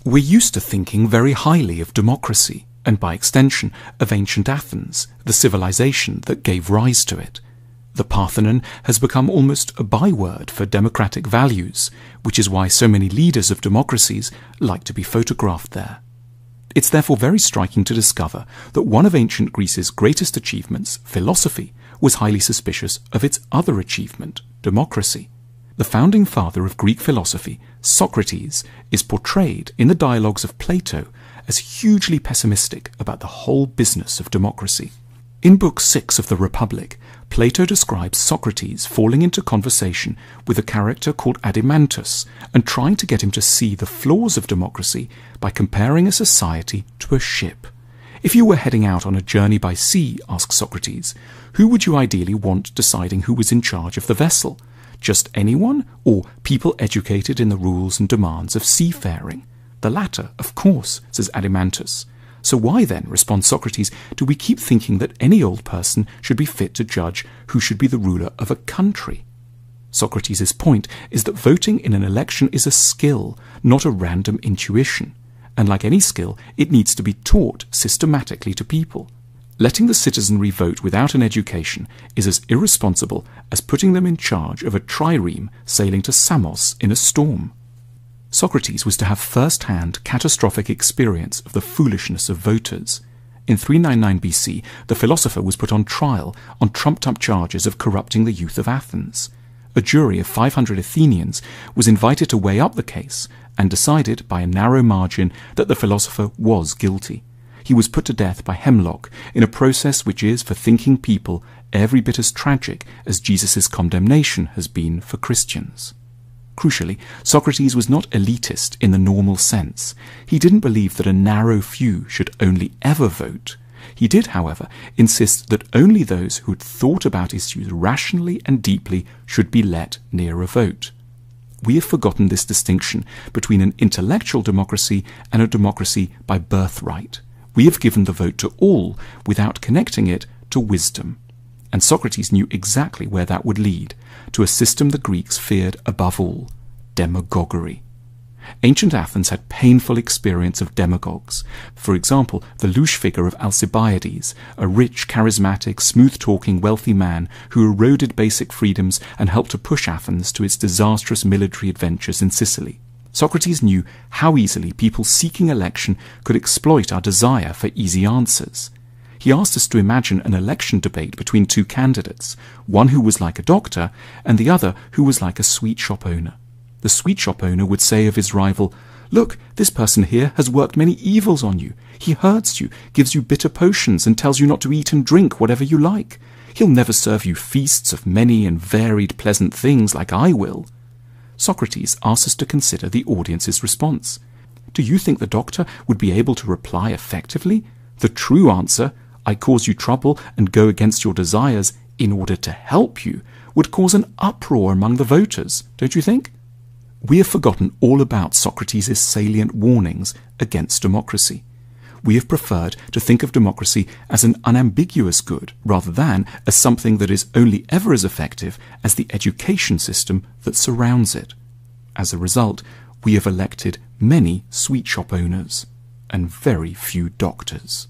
We're used to thinking very highly of democracy, and by extension of ancient Athens, the civilization that gave rise to it. The Parthenon has become almost a byword for democratic values, which is why so many leaders of democracies like to be photographed there. It's therefore very striking to discover that one of ancient Greece's greatest achievements, philosophy, was highly suspicious of its other achievement, democracy. The founding father of Greek philosophy, Socrates, is portrayed in the dialogues of Plato as hugely pessimistic about the whole business of democracy. In Book 6 of the Republic, Plato describes Socrates falling into conversation with a character called Adimantus and trying to get him to see the flaws of democracy by comparing a society to a ship. If you were heading out on a journey by sea, asks Socrates, who would you ideally want deciding who was in charge of the vessel? Just anyone, or people educated in the rules and demands of seafaring? The latter, of course, says Adimantus. So why then, responds Socrates, do we keep thinking that any old person should be fit to judge who should be the ruler of a country? Socrates' point is that voting in an election is a skill, not a random intuition. And like any skill, it needs to be taught systematically to people. Letting the citizenry vote without an education is as irresponsible as putting them in charge of a trireme sailing to Samos in a storm. Socrates was to have first-hand catastrophic experience of the foolishness of voters. In 399 BC, the philosopher was put on trial on trumped-up charges of corrupting the youth of Athens. A jury of 500 Athenians was invited to weigh up the case and decided by a narrow margin that the philosopher was guilty. He was put to death by hemlock in a process which is, for thinking people, every bit as tragic as Jesus' condemnation has been for Christians. Crucially, Socrates was not elitist in the normal sense. He didn't believe that a narrow few should only ever vote. He did, however, insist that only those who had thought about issues rationally and deeply should be let near a vote. We have forgotten this distinction between an intellectual democracy and a democracy by birthright. We have given the vote to all without connecting it to wisdom. And Socrates knew exactly where that would lead, to a system the Greeks feared above all, demagoguery. Ancient Athens had painful experience of demagogues. For example, the louche figure of Alcibiades, a rich, charismatic, smooth-talking, wealthy man who eroded basic freedoms and helped to push Athens to its disastrous military adventures in Sicily. Socrates knew how easily people seeking election could exploit our desire for easy answers. He asked us to imagine an election debate between two candidates, one who was like a doctor and the other who was like a sweet shop owner. The sweet shop owner would say of his rival, "Look, this person here has worked many evils on you. He hurts you, gives you bitter potions, and tells you not to eat and drink whatever you like. He'll never serve you feasts of many and varied pleasant things like I will." Socrates asks us to consider the audience's response. Do you think the doctor would be able to reply effectively? The true answer, "I cause you trouble and go against your desires in order to help you," would cause an uproar among the voters, don't you think? We have forgotten all about Socrates' salient warnings against democracy. We have preferred to think of democracy as an unambiguous good, rather than as something that is only ever as effective as the education system that surrounds it. As a result, we have elected many sweet shop owners and very few doctors.